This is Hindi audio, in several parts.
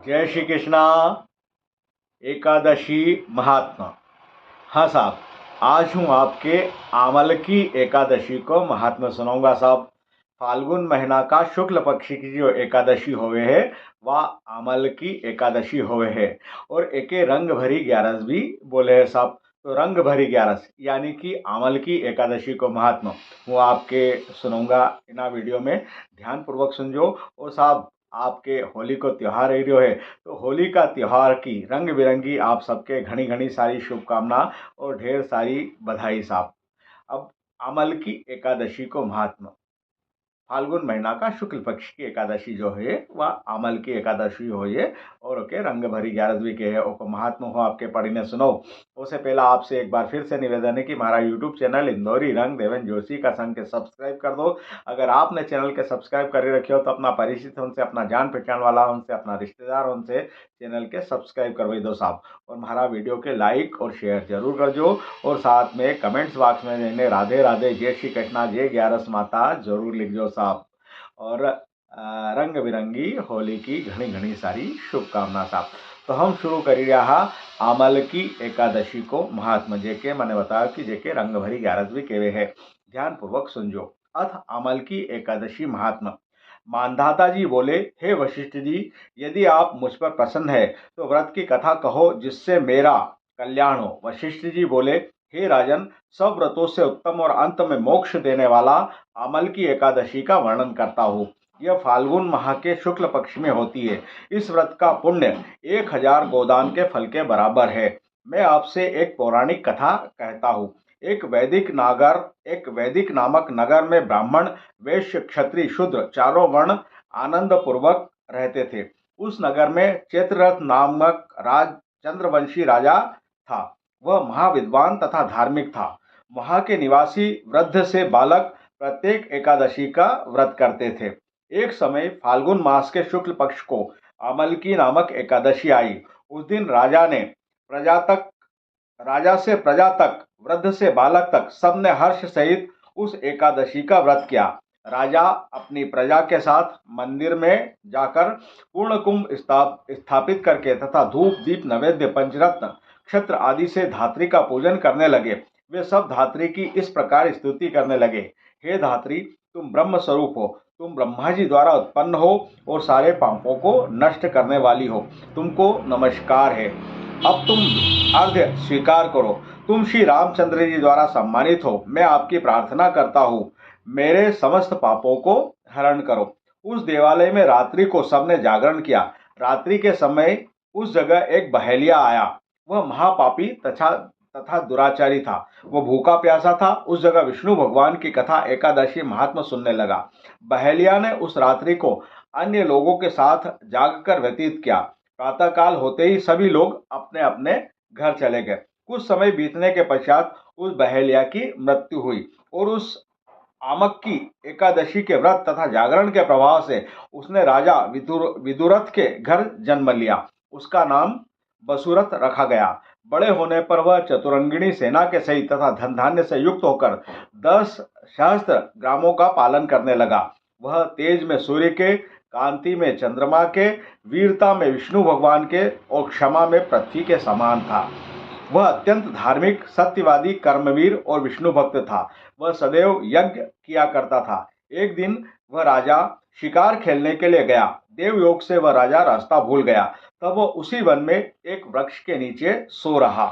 जय श्री कृष्णा। एकादशी महात्मा। हाँ साहब, आज हूँ आपके आमल की एकादशी को महात्मा सुनाऊंगा साहब। फाल्गुन महीना का शुक्ल पक्ष की जो एकादशी होवे है वह आमल की एकादशी होवे है। और एके रंग भरी ग्यारस भी बोले है साहब। तो रंग भरी ग्यारस यानी कि आमल की एकादशी को महात्मा वो आपके सुनाऊंगा इन वीडियो में। ध्यान पूर्वक सुनजो। और साहब, आपके होली को त्योहार रही रहो है, तो होली का त्योहार की रंग बिरंगी आप सबके घनी घनी सारी शुभकामना और ढेर सारी बधाई साहब। अब अमल की एकादशी को महात्मा। फाल्गुन महीना का शुक्ल पक्ष की एकादशी जो है वह अमल की एकादशी हो ये। और ओके रंग भरी ग्यारस भी के है ओको महात्मा हो आपके पढ़ीने सुनो। उससे पहला आपसे एक बार फिर से निवेदन है कि हमारा यूट्यूब चैनल इंदौरी रंग देवेन जोशी का संग के सब्सक्राइब कर दो। अगर आपने चैनल के सब्सक्राइब कर रखे हो तो अपना परिचित उनसे, अपना जान पहचान वाला उनसे, अपना रिश्तेदार उनसे चैनल के सब्सक्राइब करवाई दो साहब। और हमारा वीडियो के लाइक और शेयर जरूर कर दो। और साथ में कमेंट्स बॉक्स में रहने राधे राधे, जय श्री कृष्णा, जय ग्यारस माता जरूर लिख दो साहब। और रंग बिरंगी होली की घनी घनी सारी शुभकामना साहब। तो हम शुरू करी रहा आमल की एकादशी को महात्मा जे के मैंने बताया कि जे के रंग भरी ग्यारस भी केवे है। ध्यान पूर्वक सुनजो। अथ आमल की एकादशी महात्मा। मानधाता जी बोले, हे वशिष्ठ जी, यदि आप मुझ पर प्रसन्न है तो व्रत की कथा कहो जिससे मेरा कल्याण हो। वशिष्ठ जी बोले, हे राजन, सब व्रतों से उत्तम और अंत में मोक्ष देने वाला अमल की एकादशी का वर्णन करता हूँ। यह फाल्गुन माह के शुक्ल पक्ष में होती है। इस व्रत का पुण्य 1000 गोदान के फल के बराबर है। मैं आपसे एक पौराणिक कथा कहता हूँ। एक वैदिक नामक नगर में ब्राह्मण, वैश्य, क्षत्रिय, शूद्र चारों वर्ण आनंद पूर्वक रहते थे। उस नगर में चैत्ररथ नामक चंद्रवंशी राजा था। वह महाविद्वान तथा धार्मिक था। वहां के निवासी वृद्ध से बालक प्रत्येक एकादशी का व्रत करते थे। एक समय फाल्गुन मास के शुक्ल पक्ष को अमलकी नामक एकादशी आई। उस दिन राजा से प्रजा तक, वृद्ध से बालक तक सबने हर्ष सहित उस एकादशी का व्रत किया। राजा अपनी प्रजा के साथ मंदिर में जाकर पूर्ण कुंभ स्थापित करके तथा धूप दीप नैवेद्य पंचरत्न क्षत्र आदि से धात्री का पूजन करने लगे। वे सब धात्री की इस प्रकार स्तुति करने लगे, हे धात्री, तुम ब्रह्म स्वरूप हो, तुम ब्रह्मा जी द्वारा उत्पन्न हो और सारे पापों को नष्ट करने वाली हो। तुमको नमस्कार है। अब तुम अर्घ्य स्वीकार करो। तुम श्री रामचंद्र जी द्वारा सम्मानित हो। मैं आपकी प्रार्थना करता हूँ, मेरे समस्त पापों को हरण करो। उस देवालय में रात्रि को सबने जागरण किया। रात्रि के समय उस जगह एक बहेलिया आया। वह महापापी तथा दुराचारी था। वह भूखा प्यासा था। उस जगह विष्णु भगवान की कथा एकादशी महात्मा सुनने लगा। बहेलिया ने उस रात्रि को अन्य लोगों के साथ जागकर व्यतीत किया। प्रातःकाल होते ही सभी लोग अपने अपने घर चले गए। कुछ समय बीतने के पश्चात उस बहेलिया की मृत्यु हुई और उस आमक की एकादशी के व्रत तथा जागरण के प्रभाव से उसने राजा विदुरथ के घर जन्म लिया। उसका नाम बसुरथ रखा गया। बड़े होने पर वह चतुरंगिणी सेना के सहित तथा धन धान्य से युक्त होकर 10 सहस्त्र ग्रामों का पालन करने लगा। वह तेज में सूर्य के, कांति में चंद्रमा के, वीरता में विष्णु भगवान के और क्षमा में पृथ्वी के समान था। वह अत्यंत धार्मिक, सत्यवादी, कर्मवीर और विष्णु भक्त था। वह सदैव यज्ञ किया करता था। एक दिन वह राजा शिकार खेलने के लिए गया। देवयोग से वह राजा रास्ता भूल गया। तब वह उसी वन में एक वृक्ष के नीचे सो रहा।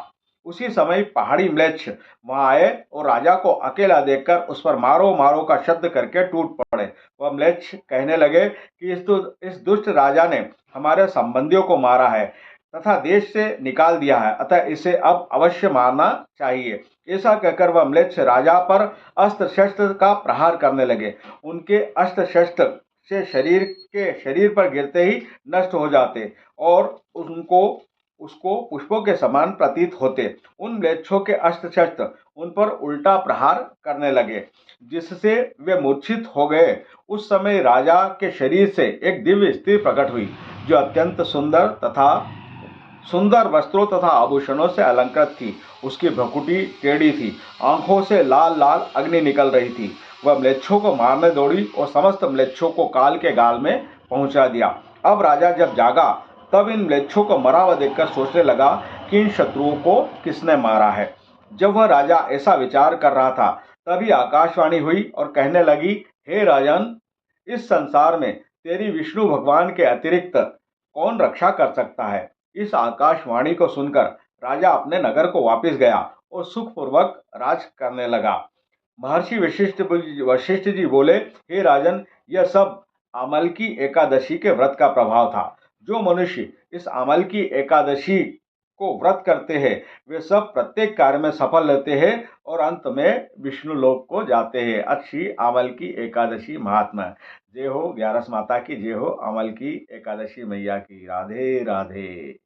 उसी समय पहाड़ी म्लेच्छ वहां आए और राजा को अकेला देखकर उस पर मारो मारो का शब्द करके टूट पड़े। वह म्लेच्छ कहने लगे कि इस दुष्ट राजा ने हमारे संबंधियों को मारा है तथा देश से निकाल दिया है, अतः इसे अब अवश्य मारना चाहिए। ऐसा कहकर वह म्लेच्छ राजा पर अस्त्र शस्त्र का प्रहार करने लगे। उनके अस्त्र शस्त्र से शरीर पर गिरते ही नष्ट हो जाते और उसको पुष्पों के समान प्रतीत होते। उन म्लेच्छों के अस्त्र शस्त्र उन पर उल्टा प्रहार करने लगे, जिससे वे मूर्छित हो गए। उस समय राजा के शरीर से एक दिव्य स्त्री प्रकट हुई, जो अत्यंत सुंदर वस्त्रों तथा आभूषणों से अलंकृत थी। उसकी भ्रुकुटी टेढ़ी थी। आंखों से लाल लाल अग्नि निकल रही थी। वह म्लेच्छों को मारने दौड़ी और समस्त म्लेच्छों को काल के गाल में पहुंचा दिया। अब राजा जब जागा तब इन म्लेच्छों को मरा हुआ देखकर सोचने लगा कि इन शत्रुओं को किसने मारा है। जब वह राजा ऐसा विचार कर रहा था, तभी आकाशवाणी हुई और कहने लगी, हे राजन, इस संसार में तेरी विष्णु भगवान के अतिरिक्त कौन रक्षा कर सकता है। इस आकाशवाणी को सुनकर राजा अपने नगर को वापस गया और सुखपूर्वक राज करने लगा। महर्षि वशिष्ठ जी बोले, हे राजन, यह सब अमल की एकादशी के व्रत का प्रभाव था। जो मनुष्य इस अमल की एकादशी को व्रत करते हैं, वे सब प्रत्येक कार्य में सफल रहते हैं और अंत में विष्णु लोक को जाते हैं। अच्छी अमल की एकादशी महात्मा। जय हो ग्यारस माता की, जय हो अमल की एकादशी मैया की। राधे राधे।